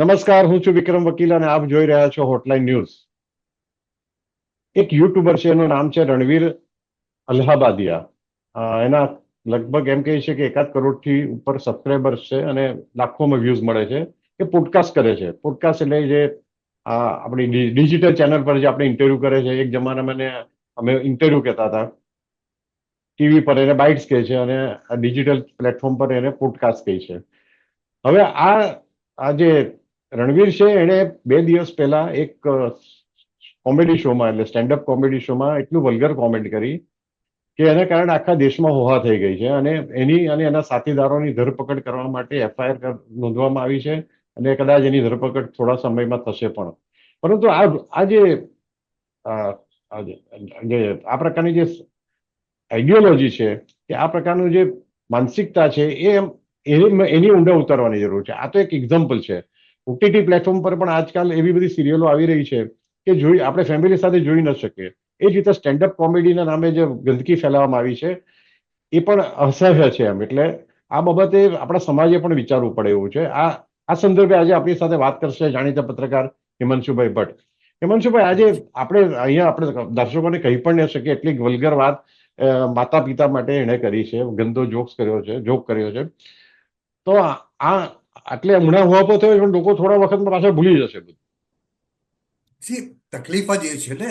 નમસ્કાર, હું છું વિક્રમ વકીલ અને આપ જોઈ રહ્યા છો હોટલાઇન ન્યૂઝ. એક યુટ્યુબર છે, એનું નામ છે રણવીર અલ્હાબાદિયા. એના લગભગ એમ કહે છે કે 1.5 કરોડથી ઉપર સબસ્ક્રાઈબર્સ છે અને લાખોમાં વ્યૂઝ મળે છે. એ પોડકાસ્ટ કરે છે. પોડકાસ્ટ એટલે જે આપણી ડિજિટલ ચેનલ પર જે આપણે ઇન્ટરવ્યુ કરે છે. એક જમાનામાં અમે ઇન્ટરવ્યુ કહેતા હતા. ટીવી પર એને બાઇટ્સ કહે છે અને ડિજિટલ પ્લેટફોર્મ પર એને પોડકાસ્ટ કહે છે. હવે આ જે રણવીર છે, એણે 2 દિવસ પહેલા એક કોમેડી શોમાં, એટલે સ્ટેન્ડઅપ કોમેડી શોમાં એટલું વલ્ગર કોમેન્ટ કરી કે એના કારણે આખા દેશમાં હોહા થઈ ગઈ છે અને એની અને એના સાથીદારોની ધરપકડ કરવા માટે એફઆઈઆર નોંધવામાં આવી છે અને કદાચ એની ધરપકડ થોડા સમયમાં થશે પણ. પરંતુ આ પ્રકારની જે આઈડિયોલોજી છે કે આ પ્રકારનું જે માનસિકતા છે એની ઊંડા ઉતારવાની જરૂર છે. આ તો એક એક્ઝામ્પલ છે. ઓટીટી પ્લેટફોર્મ પર પણ આજકાલ એવી બધી સિરિયલો આવી રહી છે કે આપણે ફેમિલી સાથે જોઈ ન શકીએ. એ જ રીતે સ્ટેન્ડઅપ કોમેડીના નામે જે ગંદકી ફેલાવવામાં આવી છે એ પણ અસહ્ય છે. એટલે આ બાબતે આપણા સમાજે પણ વિચારવું પડે એવું છે. આ સંદર્ભે આજે આપણી સાથે વાત કરશે જાણીતા પત્રકાર હિમાંશુભાઈ ભટ્ટ. હિમાંશુભાઈ, આજે આપણે દર્શકોને કહી પણ ન શકીએ એટલી વલ્ગર વાત માતા પિતા માટે એણે કરી છે. ગંદો જોક કર્યો છે. તો આટલે હમણાં હોવાપો થયો પણ લોકો થોડા વખતમાં પાછા ભૂલી જશે બધું. તકલીફ જ એ છે ને.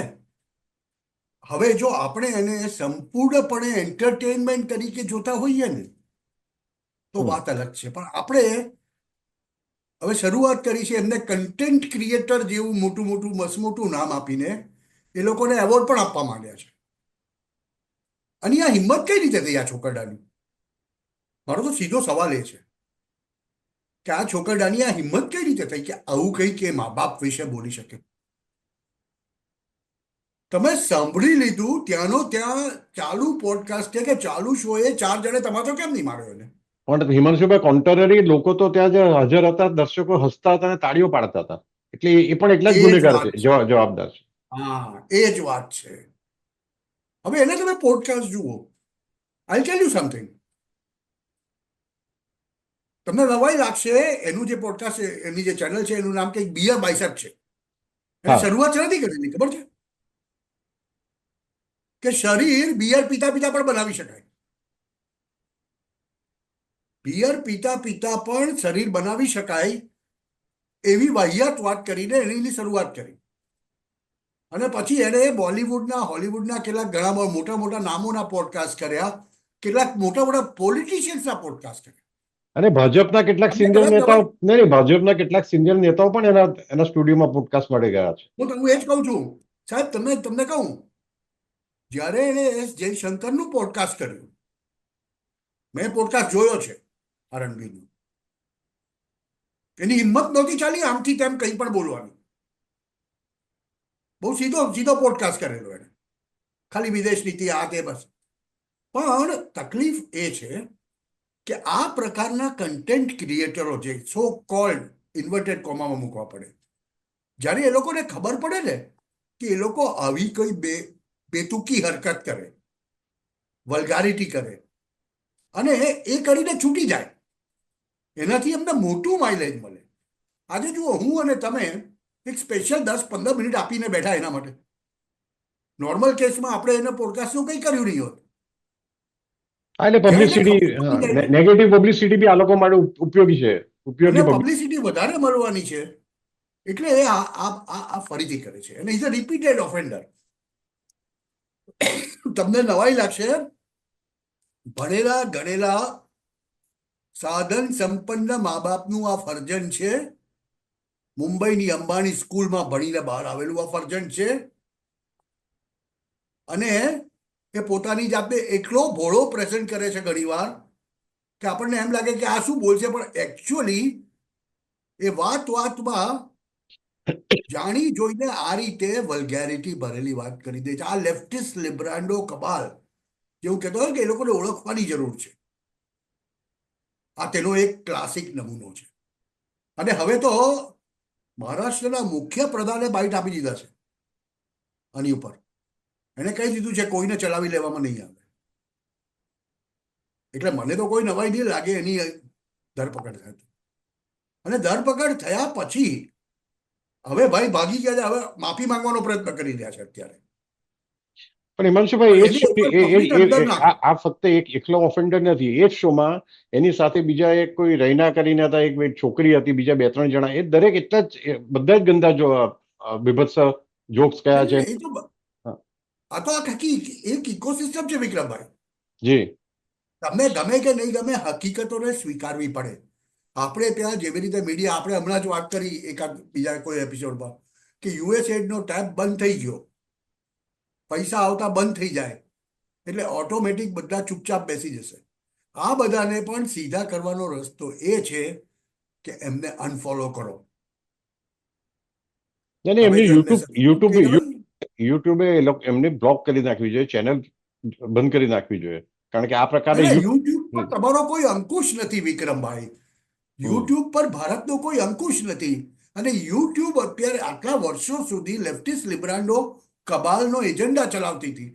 હવે જો આપણે એને સંપૂર્ણપણે એન્ટરટેનમેન્ટ તરીકે જોતા હોઈએ ને તો વાત અલગ છે, પણ આપણે હવે શરૂઆત કરી છે એમને કન્ટેન્ટ ક્રિએટર જેવું મોટું મોટું મસમોટું નામ આપીને એ લોકોને એવોર્ડ પણ આપવા માંડ્યા છે. અને આ હિંમત કઈ રીતે થઈ આ છોકરડાની? મારો તો સીધો સવાલ એ છે કે આ છોકરડાની આ હિંમત કઈ રીતે થઈ કે આવું કઈ કે મા બાપ વિશે બોલી શકે? તમે સાંભળી લીધું ત્યાંનો ત્યાં ચાલુ પોડકાસ્ટ કે ચાલુ શો એ 4 જણે તમારો કેમ નહીં માર્યો એને? પણ હિમાંશુભાઈ, કોન્ટ્રરી લોકો તો ત્યાં જે હાજર હતા, દર્શકો હસતા હતા અને તાળીઓ પાડતા હતા. એટલે એ પણ એટલા જ એ જ ગુનેગાર વાત છે, છે. જવાબદાર છે. હા, એ જ વાત છે. હવે એને તમે પોડકાસ્ટ જુઓ. આઈ ટેલ યુ સમથિંગ. તમને નવાઈ લાગશે. એનું જે પોડકાસ્ટ છે, એની જે ચેનલ છે, એનું નામ કંઈક બિયર બાયસેપ છે. એને હા, શરૂઆત નથી કરેલી, ખબર છે કે શરીર બિયર પીતા પીતા પણ બનાવી શકાય. બિયર પીતા પીતા પણ શરીર બનાવી શકાય એવી વાહિયાત વાત કરીને એની શરૂઆત કરી. અને પછી એને બોલિવૂડના, હોલિવૂડના કેટલાક ઘણા મોટા મોટા નામોના પોડકાસ્ટ કર્યા, કેટલાક મોટા મોટા પોલિટિશિયન્સના પોડકાસ્ટ કર્યા. અને ભાજપના કેટલાક તમને સિનિયર કદાચ નેતાઓ, નહીં, ભાજપના કેટલાક સિનિયર નેતાઓ પણ એના સ્ટુડિયોમાં પોડકાસ્ટ માટે ગયા છે. હું તમને એ જ કહું છું સાહેબ. તમને કહું, જ્યારે એણે એસ જયશંકરનું પોડકાસ્ટ કર્યું, મેં પોડકાસ્ટ જોયો છે રણબીરનું. એની હિંમત નહોતી ચાલી આમથી તેમ કંઈ પણ બોલવાની. બહુ સીધો સીધો પોડકાસ્ટ કરેલો એને, ખાલી વિદેશ નીતિ આ તે બસ. પણ તકલીફ એ છે કે આ પ્રકારના કન્ટેન્ટ ક્રિએટરો જે સો કોલ્ડ ઇન્વર્ટેડ કોમામાં મૂકવા પડે, જ્યારે એ લોકોને ખબર પડે ને કે એ લોકો આવી કોઈ બેતુકી હરકત કરે, વલ્ગારિટી કરે અને એ કરીને છૂટી જાય, એનાથી એમને મોટું માઇલેજ મળે. આજે જુઓ, હું અને તમે એક સ્પેશિયલ 10-15 મિનિટ આપીને બેઠા એના માટે. નોર્મલ કેસમાં આપણે એને પોડકાસ્ટનું કંઈ કર્યું નહીં હોત. એટલે જ્યાં એને પબ્લિસિટી, ખબર પડી જાય ને, નેગેટિવ પબ્લિસિટી બી આ લોકો માટે ઉપયોગી છે. અને ઉપયોગી પબ્લિસિટી વધારે મળવાની છે એટલે એ આ ફરીથી કરે છે. અને ઇઝ અ રિપીટેડ ઓફેન્ડર. તમને નવાઈ લાગશે, ભણેલા ગણેલા સાધન સંપન્ન મા બાપનું આ ફરજન છે. મુંબઈની અંબાણી સ્કૂલમાં ભણીને બહાર આવેલું આ ફરજન છે. અને એ પોતાની જાતને એટલો ભોળો પ્રેઝન્ટ કરે છે ઘણીવાર કે આપણને એમ લાગે કે આ શું બોલશે, પણ એકચ્યુઅલી એ વાતમાં જાણી જોઈને આ રીતે વલ્ગેરિટી ભરેલી વાત કરી દે છે. આ લેફ્ટિસ્ટ લિબ્રાન્ડો કબાલ જેવું કહેતો હોય કે એ લોકોને ઓળખવાની જરૂર છે. આ તેનો એક ક્લાસિક નમૂનો છે. અને હવે તો મહારાષ્ટ્રના મુખ્ય પ્રધાને બાઇટ આપી દીધા છે આની ઉપર. એને કહી દીધું છે કોઈને ચલાવી લેવામાં નહીં આવે. એટલે મને તો કોઈ નવાઈ નહીં લાગે એની ધરપકડ થાય. અને ધરપકડ થયા પછી હવે ભાઈ ભાગી ગયા છે, હવે માફી માંગવાનો પ્રયત્ન કરી રહ્યા છે અત્યારે. પણ હિમાંશુભાઈ, એ જ એની શો ઉપર પબ્લિક અંદર નાખો. આ ફક્ત એક એકલો ઓફેન્ડર નથી. એ જ શોમાં એની સાથે બીજા એક કોઈ રૈના કરીને હતા, એક છોકરી હતી, બીજા 2-3 જણા, એ દરેક એટલા જ બધા જ ગંદા બીભત્સ જોક્સ કયા છે. એ તો હા, આ તો આખી એક ઇકોસિસ્ટમ છે વિક્રમભાઈ. જી તમને ગમે કે નહીં ગમે, હકીકતોને સ્વીકારવી પડે. આપણે ત્યાં જેવી રીતે મીડિયા, આપણે હમણાં જ વાત કરી એકાદ બીજા કોઈ એપિસોડમાં કે યુએસએડનો ટેપ બંધ થઈ ગયો, પૈસા આવતા બંધ થઈ જાય એટલે ઓટોમેટિક બધા ચૂપચાપ બેસી જશે. આ બધાને પણ સીધા કરવાનો રસ્તો એ છે કે એમને અનફોલો કરો. નહીં, તમે એમની જો એમને સબસ્ક્રાઇબ કર્યા હોય, યુટ્યુબે એમને બ્લોક કરી નાખવી જોઈએ, ચેનલ બંધ કરી નાખવી જોઈએ. કારણ કે આ પ્રકારે એટલે યુટ્યુબ પર તમારો કોઈ અંકુશ નથી વિક્રમભાઈ. યુટ્યુબ પર ભારતનો કોઈ અંકુશ નથી. અને યુટ્યુબ અત્યારે આટલા વર્ષો સુધી લેફ્ટિસ્ટ લિબ્રાન્ડો કબાલનો એજન્ડા ચલાવતી હતી.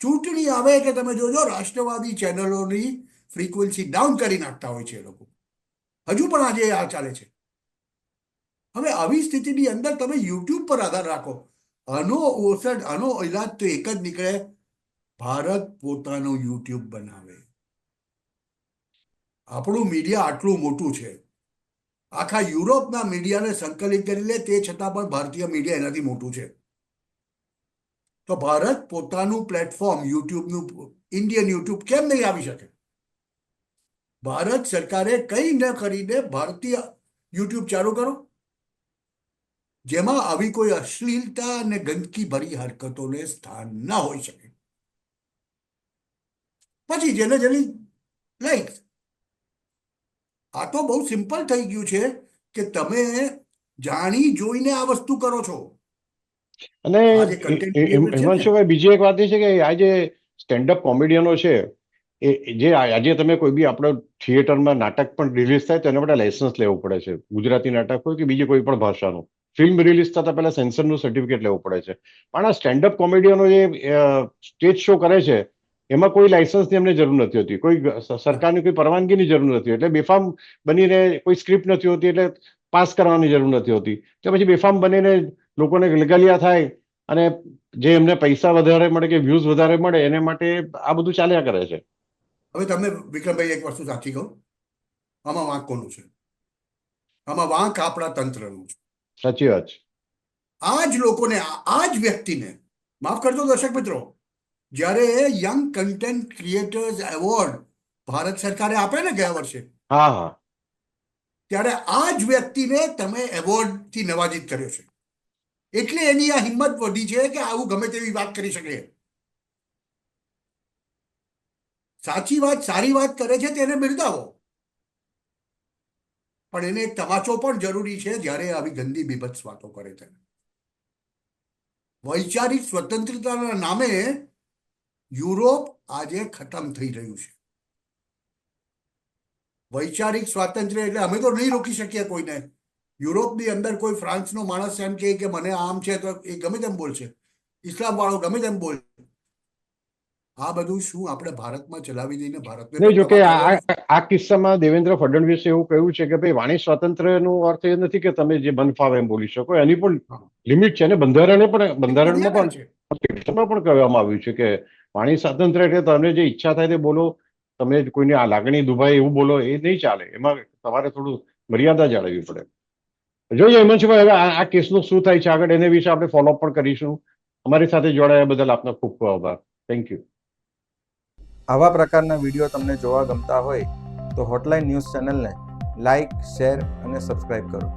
ચૂંટણી આવે કે તમે જોજો રાષ્ટ્રવાદી ચેનલોની ફ્રીક્વન્સી ડાઉન કરી નાખતા હોય છે એ લોકો. હજુ પણ આજે આ ચાલે છે. હવે આવી સ્થિતિની અંદર તમે યુટ્યુબ પર આધાર રાખો. આનો ઈલાજ તો એક જ નીકળે, ભારત પોતાનું યુટ્યુબ બનાવે. આપણું મીડિયા આટલું મોટું છે, આખા યુરોપના મીડિયાને સંકલિત કરી લે, તે છતાં પણ ભારતીય મીડિયા એનાથી મોટું છે. તો ભારત પોતાનું પ્લેટફોર્મ યુટ્યુબનું, ઇન્ડિયન યુટ્યુબ કેમ નહીં આવી શકે? ભારત સરકારે કંઈ ન કરીને ભારતીય યુટ્યુબ ચાલુ કરો, જેમાં આવી કોઈ અશ્લીલતા અને ગંદકી ભરી હરકતોને સ્થાન ન હોઈ શકે. પછી જેને જેની લાઈક. આ તો બહુ સિમ્પલ થઈ ગયું છે કે તમે જાણી જોઈને આ વસ્તુ કરો છો. અને આ જે કન્ટેન્ટ ક્રિએટર છે ને, હિમાંશુભાઈ, બીજી એક વાત એ છે કે આ જે સ્ટેન્ડઅપ કોમેડિયનો છે, જે આજે તમે કોઈ બી આપણો થિયેટરમાં નાટક પણ રિલીઝ થાય તો એના માટે લાયસન્સ લેવું પડે છે. ગુજરાતી નાટક હોય કે બીજી કોઈ પણ ભાષાનું ફિલ્મ રિલીઝ થતા પહેલા સેન્સરનું સર્ટિફિકેટ લેવું પડે છે. પણ આ સ્ટેન્ડઅપ કોમેડિયનો જે સ્ટેજ શો કરે છે, એમાં કોઈ લાયસન્સની એમને જરૂર નથી હોતી, કોઈ સરકારની કોઈ પરવાનગીની જરૂર નથી. એટલે બેફામ બનીને, કોઈ સ્ક્રિપ્ટ નથી હોતી એટલે પાસ કરવાની જરૂર નથી હોતી, તો પછી બેફામ બનીને લોકોને ગલગલિયા થાય અને જે એમને પૈસા વધારે મળે કે વ્યૂઝ વધારે મળે એને માટે આ બધું ચાલ્યા કરે છે. હવે તમને વિક્રમભાઈ એક વસ્તુ સાચી કહું, આમાં વાંક કોનું છે? આમાં વાંક આપણા તંત્રનું છે. સાચી વાત છે. આ જ લોકોને, આ જ વ્યક્તિને, માફ કરજો દર્શક મિત્રો, જ્યારે young content creators award Bharat સરકારે આપે ને ગયા વર્ષે, હા હા, ત્યારે આ જ વ્યક્તિને તમે એવોર્ડથી નવાજિત કર્યો છે. એટલે એની આ હિંમત વધી છે કે આવું ગમે તેવી વાત કરી શકે. સાચી વાત, સારી વાત કરે છે તેને બિરદાવો, પણ એને એક તમાચો પણ જરૂરી છે જ્યારે આવી ગંદી બીભત્સ વાતો કરે છે. વૈચારિક સ્વતંત્રતાના નામે યુરોપ આજે ખતમ થઈ રહ્યું છે. વૈચારિક સ્વાતંત્ર્ય એટલે અમે તો નહીં રોકી શકીએ કોઈને. યુરોપની અંદર કોઈ ફ્રાન્સનો માણસ એમ કે મને આમ છે તો એ ગમે તેમ બોલશે, ઇસ્લામ વાળો ગમે તેમ બોલશે. આ બધું શું આપણે ભારતમાં ચલાવી દઈને ભારતને તો નહીં, જો કે તબાહ કરવાનું છે. આ કિસ્સામાં દેવેન્દ્ર ફડણવીસે એવું કહ્યું છે કે ભાઈ, વાણી સ્વાતંત્ર્યનો અર્થ એ નથી કે તમે જે મન ફાવે એમ બોલી શકો, એની પણ હા, લિમિટ છે. અને બંધારણમાં એક મર્યાદા છે. પણ કહેવામાં આવ્યું છે કે વાણી સ્વાતંત્ર્ય એટલે તમને જે ઈચ્છા થાય તે બોલો, તમે કોઈની આ લાગણી દુભાય એવું બોલો, એ નહીં ચાલે. એમાં તમારે થોડું મર્યાદા જાળવવી પડે. જોઈએ હિમાંશુભાઈ, હવે આ કેસનું શું થાય છે આગળ, એને વિશે આપણે ફોલોઅપ પણ કરીશું. અમારી સાથે જોડાયા બદલ આપનો ખૂબ ખૂબ આભાર. Thank you. આવા પ્રકારના વિડીયો તમને જોવા ગમતા હોય તો હોટલાઇન ન્યૂઝ ચેનલને લાઇક, શેર અને સબસ્ક્રાઇબ કરો.